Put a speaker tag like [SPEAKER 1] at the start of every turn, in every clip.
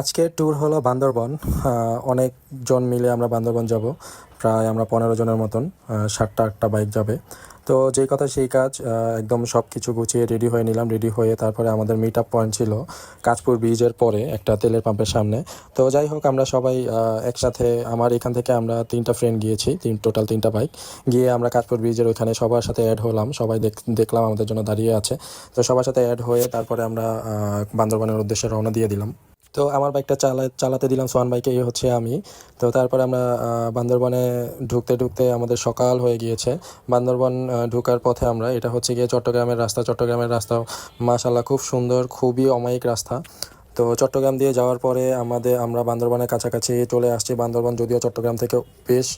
[SPEAKER 1] আজকের ট্যুর হলো বান্দরবন। অনেকজন মিলে আমরা বান্দরবন যাব। প্রায় আমরা 15 জনের মতন। 7টা-8টা বাইক যাবে। তো যেই কথা সেই কাজ, একদম সব কিছু গুছিয়ে রেডি হয়ে নিলাম। রেডি হয়ে তারপরে আমাদের মিট আপ পয়েন্ট ছিল কাঁচপুর ব্রিজের পরে একটা তেলের পাম্পের সামনে। তো যাই হোক, আমরা সবাই একসাথে, আমার এখান থেকে আমরা 3টা ফ্রেন্ড গিয়েছি, টোটাল 3টা বাইক গিয়ে আমরা কাঁচপুর ব্রিজের ওইখানে সবার সাথে অ্যাড হলাম। সবাই দেখলাম আমাদের জন্য দাঁড়িয়ে আছে। তো সবার সাথে অ্যাড হয়ে তারপরে আমরা বান্দরবনের উদ্দেশ্যে রওনা দিয়ে দিলাম। তো আমার বাইকটা চালাতে দিলাম সোয়ান বাইকে, এই হচ্ছে আমি। তো তারপরে আমরা বান্দরবনে ঢুকতে ঢুকতে আমাদের সকাল হয়ে গিয়েছে। বান্দরবন ঢোকার পথে আমরা, এটা হচ্ছে গিয়ে চট্টগ্রামের রাস্তা মাশাআল্লাহ খুব সুন্দর, খুবই অমায়িক রাস্তা। তো চট্টগ্রাম দিয়ে যাওয়ার পরে আমরা বান্দরবনের কাছাকাছি চলে আসছি। বান্দরবন যদিও চট্টগ্রাম থেকে বেশ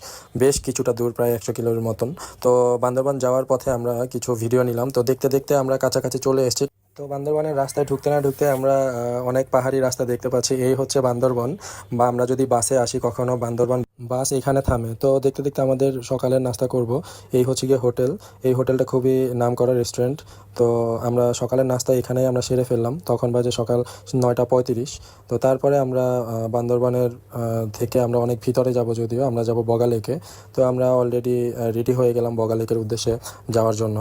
[SPEAKER 1] বেশ কিছুটা দূর, প্রায় 100 কিলোর মতন। তো বান্দরবন যাওয়ার পথে আমরা কিছু ভিডিও নিলাম। তো দেখতে দেখতে আমরা কাছাকাছি চলে এসেছি। তো বান্দরবনের রাস্তায় ঢুকতে না ঢুকতে আমরা অনেক পাহাড়ি রাস্তা দেখতে পাচ্ছি। এই হচ্ছে বান্দরবন। বা আমরা যদি বাসে আসি কখনো, বান্দরবন বাস এখানে থামে। তো দেখতে দেখতে আমাদের সকালের নাস্তা করব। এই হচ্ছে গিয়ে হোটেল। এই হোটেলটা খুবই নামকরা রেস্টুরেন্ট। তো আমরা সকালের নাস্তা এখানেই আমরা সেরে ফেললাম। তখন বাজে সকাল 9টা 35। তো তারপরে আমরা বান্দরবনের থেকে আমরা অনেক ভিতরে যাব, যদিও আমরা যাব বগা লেকে। তো আমরা অলরেডি রেডি হয়ে গেলাম বগা লেকের উদ্দেশ্যে যাওয়ার জন্য।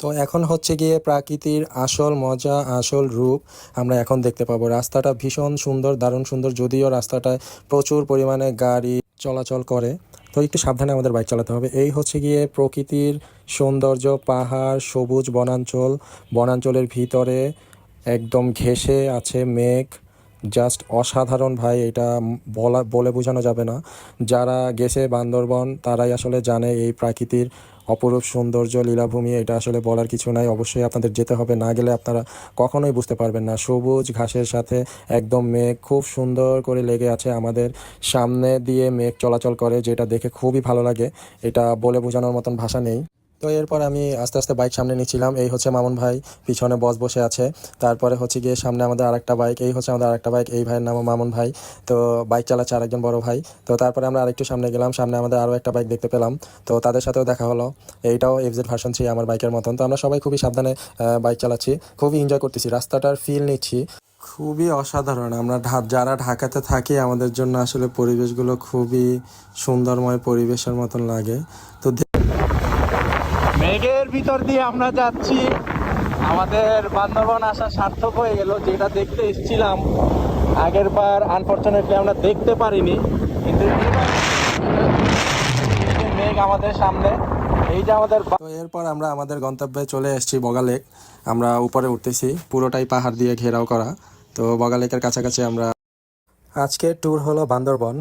[SPEAKER 1] তো এখন হচ্ছে গিয়ে প্রাকৃতির আসল মজা, আসল রূপ আমরা এখন দেখতে পাবো। রাস্তাটা ভীষণ সুন্দর, দারুণ সুন্দর, যদিও রাস্তাটায় প্রচুর পরিমাণে গাড়ি চলাচল করে। তো একটু সাবধানে আমাদের বাইক চালাতে হবে। এই হচ্ছে গিয়ে প্রকৃতির সৌন্দর্য, পাহাড়, সবুজ বনাঞ্চল, বনাঞ্চলের ভিতরে একদম ঘেঁষে আছে মেঘ। জাস্ট অসাধারণ ভাই, এটা বলে বোঝানো যাবে না। যারা গেছে বান্দরবন তারাই আসলে জানে এই প্রাকৃতির অপরূপ সৌন্দর্য, লীলাভূমি। এটা আসলে বলার কিছু নাই, অবশ্যই আপনাদের যেতে হবে, না গেলে আপনারা কখনোই বুঝতে পারবেন না। সবুজ ঘাসের সাথে একদম মেঘ খুব সুন্দর করে লেগে আছে, আমাদের সামনে দিয়ে মেঘ চলাচল করে, যেটা দেখে খুবই ভালো লাগে। এটা বলে বোঝানোর মতন ভাষা নেই। তো এরপর আমি আস্তে আস্তে বাইক সামনে নিচ্ছিলাম। এই হচ্ছে মামুন ভাই, পিছনে বস বসে আছে। তারপরে হচ্ছে গিয়ে সামনে আমাদের আরেকটা বাইক, এই হচ্ছে আমাদের আরেকটা বাইক, এই ভাইয়ের নামও মামুন ভাই। তো বাইক চালাচ্ছে আরেকজন বড় ভাই। তো তারপরে আমরা আরেকটু সামনে গেলাম, সামনে আমাদের আরও একটা বাইক দেখতে পেলাম। তো তাদের সাথেও দেখা হলো। এইটাও এফজেড ভার্সন 3 আমার বাইকের মতন। তো আমরা সবাই খুবই সাবধানে বাইক চালাচ্ছি, খুবই এনজয় করতেছি, রাস্তাটার ফিল নিচ্ছি। খুবই অসাধারণ। আমরা যারা ঢাকাতে থাকি, আমাদের জন্য আসলে পরিবেশগুলো খুবই সুন্দরময় পরিবেশের মতন লাগে। তো
[SPEAKER 2] মেঘের ভিতর দিয়ে আমরা যাচ্ছি। আমাদের বান্দরবান আসা সার্থক হয়ে গেল। যেটা দেখতে এসেছিলাম আগের বার, আনফরচুনেটলি আমরা দেখতে পারিনি, কিন্তু মেঘ আমাদের সামনে। এই যে আমাদের
[SPEAKER 1] তো এরপর আমরা আমাদের গন্তব্যে চলে এসেছি বগা লেক। আমরা উপরে উঠতেছি, পুরোটাই পাহাড় দিয়ে ঘেরাও করা। তো বগা লেকের কাছাকাছি আমরা। আজকের ট্যুর হলো বান্দরবন।